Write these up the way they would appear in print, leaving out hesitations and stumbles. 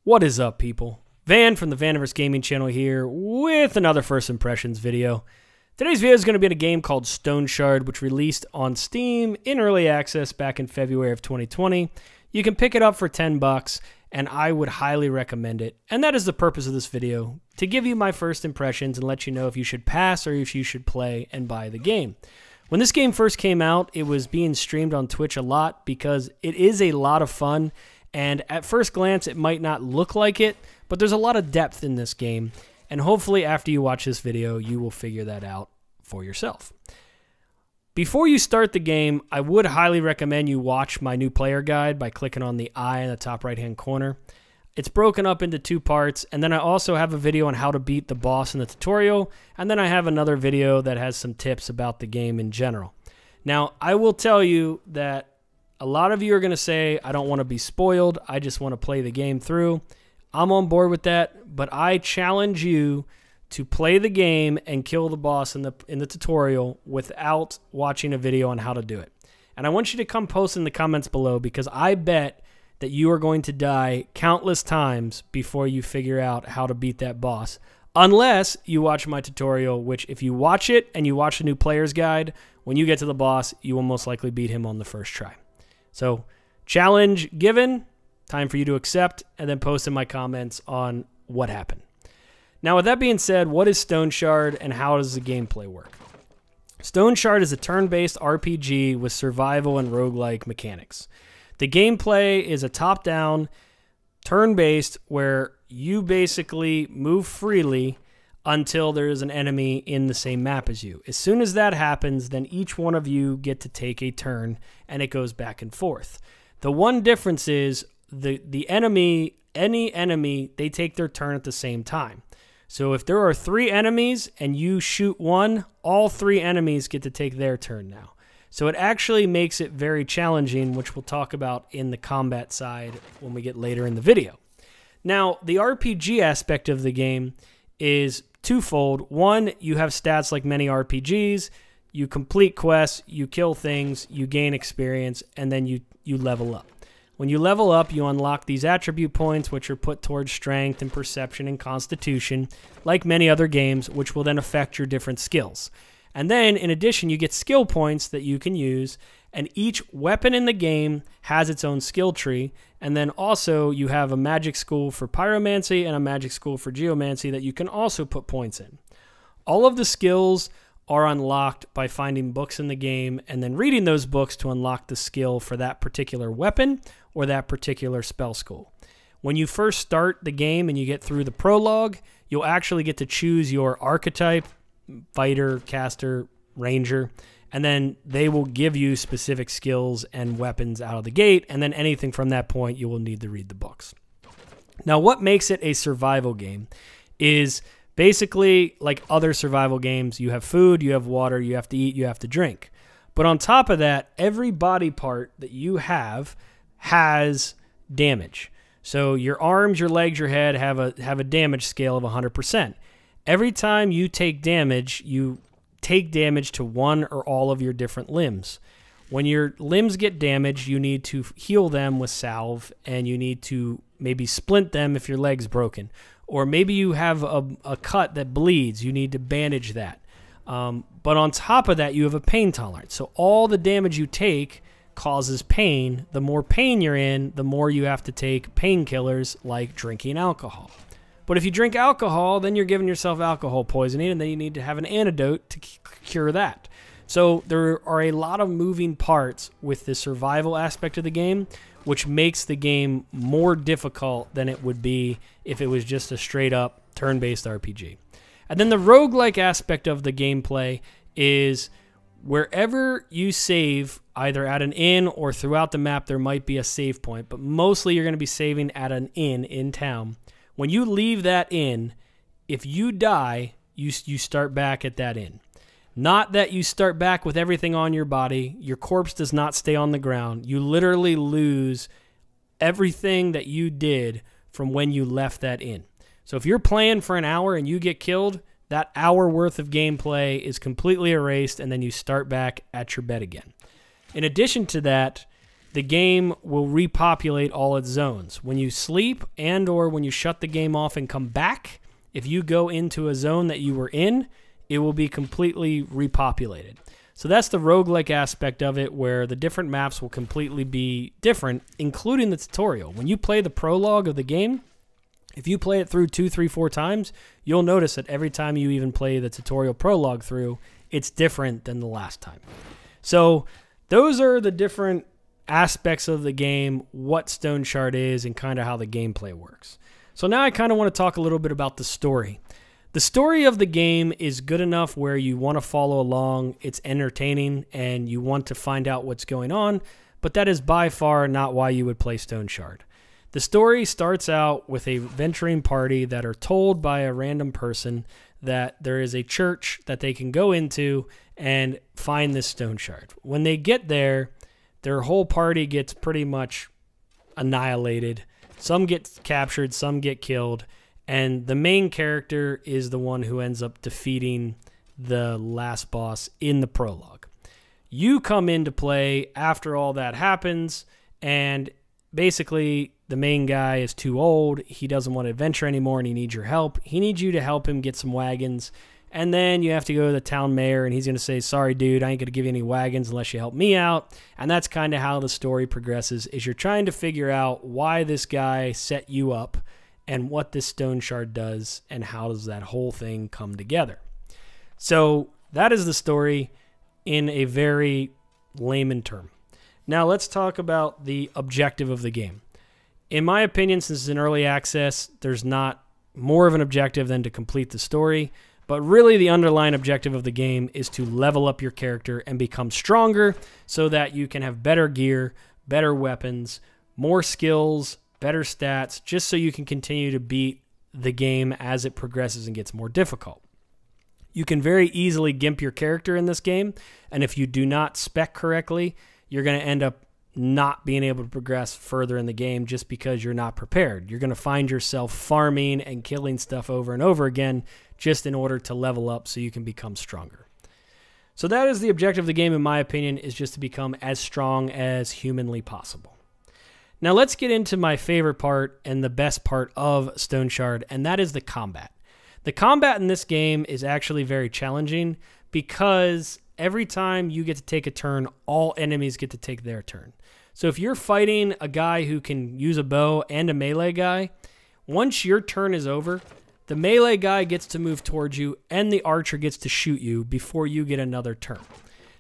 What is up, people? Van from the VaniverseGaming channel here with another First Impressions video. Today's video is going to be in a game called Stoneshard, which released on Steam in early access back in February of 2020. You can pick it up for 10 bucks, and I would highly recommend it. And that is the purpose of this video, to give you my first impressions and let you know if you should pass or if you should play and buy the game. When this game first came out, it was being streamed on Twitch a lot because it is a lot of fun. And at first glance, it might not look like it, but there's a lot of depth in this game. And hopefully after you watch this video, you will figure that out for yourself. Before you start the game, I would highly recommend you watch my new player guide by clicking on the eye in the top right-hand corner. It's broken up into two parts, and then I also have a video on how to beat the boss in the tutorial, and then I have another video that has some tips about the game in general. Now, I will tell you that a lot of you are going to say, I don't want to be spoiled, I just want to play the game through. I'm on board with that, but I challenge you to play the game and kill the boss in the tutorial without watching a video on how to do it. And I want you to come post in the comments below, because I bet that you are going to die countless times before you figure out how to beat that boss. Unless you watch my tutorial, which if you watch it and you watch the new player's guide, when you get to the boss, you will most likely beat him on the first try. So, challenge given, time for you to accept, and then post in my comments on what happened. Now, with that being said, what is Stoneshard and how does the gameplay work? Stoneshard is a turn-based RPG with survival and roguelike mechanics. The gameplay is a top-down, turn-based, where you basically move freely until there is an enemy in the same map as you. As soon as that happens, then each one of you get to take a turn, and it goes back and forth. The one difference is any enemy, they take their turn at the same time. So if there are 3 enemies and you shoot one, all 3 enemies get to take their turn now. So it actually makes it very challenging, which we'll talk about in the combat side when we get later in the video. Now, the RPG aspect of the game is twofold. One, you have stats like many RPGs. You complete quests, you kill things, you gain experience, and then you level up. When you level up, you unlock these attribute points, which are put towards strength and perception and constitution, like many other games, which will then affect your different skills. And then, in addition, you get skill points that you can use, and each weapon in the game has its own skill tree. And then also, you have a magic school for pyromancy and a magic school for geomancy that you can also put points in. All of the skills are unlocked by finding books in the game and then reading those books to unlock the skill for that particular weapon or that particular spell school. When you first start the game and you get through the prologue, you'll actually get to choose your archetype, fighter, caster, ranger, and then they will give you specific skills and weapons out of the gate, and then anything from that point you will need to read the books. Now, what makes it a survival game is basically like other survival games. You have food, you have water, you have to eat, you have to drink. But on top of that, every body part that you have has damage. So your arms, your legs, your head have a damage scale of 100%. Every time you take damage, you take damage to one or all of your different limbs. When your limbs get damaged, you need to heal them with salve, and you need to maybe splint them if your leg's broken. Or maybe you have a cut that bleeds. You need to bandage that. But on top of that, you have a pain tolerance. So all the damage you take causes pain. The more pain you're in, the more you have to take painkillers like drinking alcohol. But if you drink alcohol, then you're giving yourself alcohol poisoning, and then you need to have an antidote to cure that. So there are a lot of moving parts with the survival aspect of the game, which makes the game more difficult than it would be if it was just a straight-up turn-based RPG. And then the roguelike aspect of the gameplay is wherever you save, either at an inn or throughout the map, there might be a save point, but mostly you're going to be saving at an inn in town. When you leave that inn, if you die, you start back at that inn. Not that you start back with everything on your body. Your corpse does not stay on the ground. You literally lose everything that you did from when you left that inn. So if you're playing for an hour and you get killed, that hour worth of gameplay is completely erased, and then you start back at your bed again. In addition to that, the game will repopulate all its zones. When you sleep and or when you shut the game off and come back, if you go into a zone that you were in, it will be completely repopulated. So that's the roguelike aspect of it, where the different maps will completely be different, including the tutorial. When you play the prologue of the game, if you play it through 2, 3, 4 times, you'll notice that every time you even play the tutorial prologue through, it's different than the last time. So those are the different aspects of the game, what Stoneshard is, and kind of how the gameplay works. So now I kind of want to talk a little bit about the story. The story of the game is good enough where you want to follow along, it's entertaining, and you want to find out what's going on, but that is by far not why you would play Stoneshard. The story starts out with a venturing party that are told by a random person that there is a church that they can go into and find this Stoneshard. When they get there, their whole party gets pretty much annihilated. Some get captured, some get killed, and the main character is the one who ends up defeating the last boss in the prologue. You come into play after all that happens, and basically the main guy is too old. He doesn't want to adventure anymore, and he needs your help. He needs you to help him get some wagons, and then you have to go to the town mayor, and he's going to say, sorry, dude, I ain't going to give you any wagons unless you help me out. And that's kind of how the story progresses, is you're trying to figure out why this guy set you up and what this Stoneshard does and how does that whole thing come together. So that is the story in a very layman term. Now let's talk about the objective of the game. In my opinion, since it's in early access, there's not more of an objective than to complete the story. But really the underlying objective of the game is to level up your character and become stronger so that you can have better gear, better weapons, more skills, better stats, just so you can continue to beat the game as it progresses and gets more difficult. You can very easily gimp your character in this game, and if you do not spec correctly, you're going to end up not being able to progress further in the game just because you're not prepared. You're going to find yourself farming and killing stuff over and over again just in order to level up so you can become stronger. So that is the objective of the game, in my opinion, is just to become as strong as humanly possible. Now let's get into my favorite part and the best part of Stoneshard, and that is the combat. The combat in this game is actually very challenging because every time you get to take a turn, all enemies get to take their turn. So if you're fighting a guy who can use a bow and a melee guy, once your turn is over, the melee guy gets to move towards you and the archer gets to shoot you before you get another turn.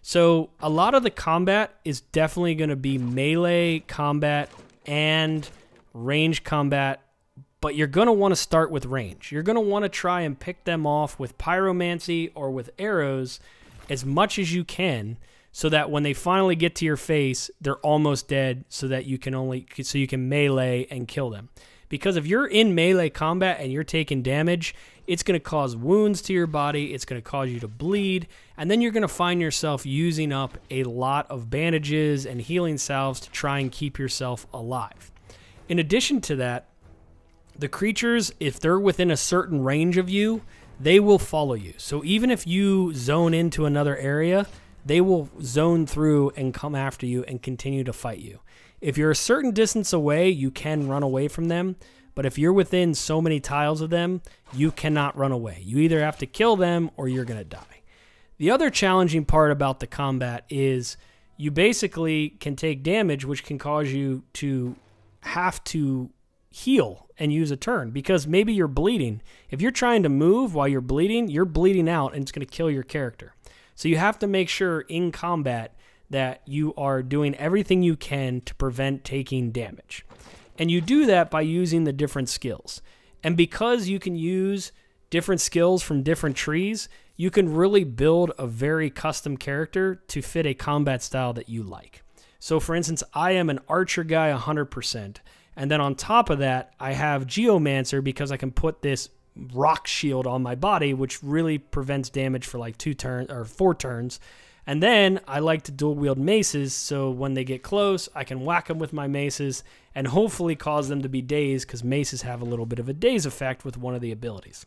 So a lot of the combat is definitely going to be melee combat and range combat, but you're going to want to start with range. You're going to want to try and pick them off with pyromancy or with arrows as much as you can so that when they finally get to your face, they're almost dead so that you can melee and kill them. Because if you're in melee combat and you're taking damage, it's going to cause wounds to your body, it's going to cause you to bleed, and then you're going to find yourself using up a lot of bandages and healing salves to try and keep yourself alive. In addition to that, the creatures, if they're within a certain range of you, they will follow you. So even if you zone into another area, they will zone through and come after you and continue to fight you. If you're a certain distance away, you can run away from them, but if you're within so many tiles of them, you cannot run away. You either have to kill them or you're going to die. The other challenging part about the combat is you basically can take damage, which can cause you to have to heal and use a turn because maybe you're bleeding. If you're trying to move while you're bleeding out and it's going to kill your character. So you have to make sure in combat that you are doing everything you can to prevent taking damage. And you do that by using the different skills. And because you can use different skills from different trees, you can really build a very custom character to fit a combat style that you like. So for instance, I am an archer guy 100%. And then on top of that, I have Geomancer because I can put this rock shield on my body, which really prevents damage for like 4 turns. And then I like to dual wield maces, so when they get close, I can whack them with my maces and hopefully cause them to be dazed because maces have a little bit of a daze effect with one of the abilities.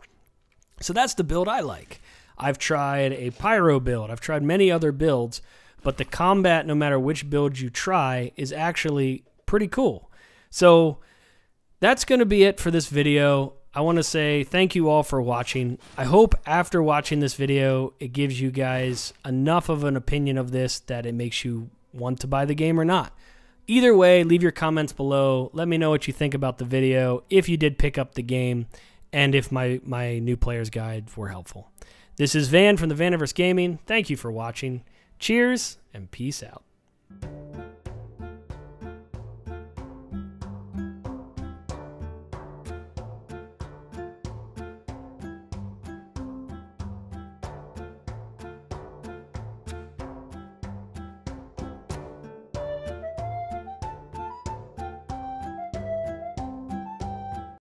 So that's the build I like. I've tried a pyro build. I've tried many other builds, but the combat, no matter which build you try, is actually pretty cool. So that's going to be it for this video. I want to say thank you all for watching. I hope after watching this video, it gives you guys enough of an opinion of this that it makes you want to buy the game or not. Either way, leave your comments below. Let me know what you think about the video, if you did pick up the game, and if my new player's guide were helpful. This is Van from the VaniverseGaming. Thank you for watching. Cheers and peace out.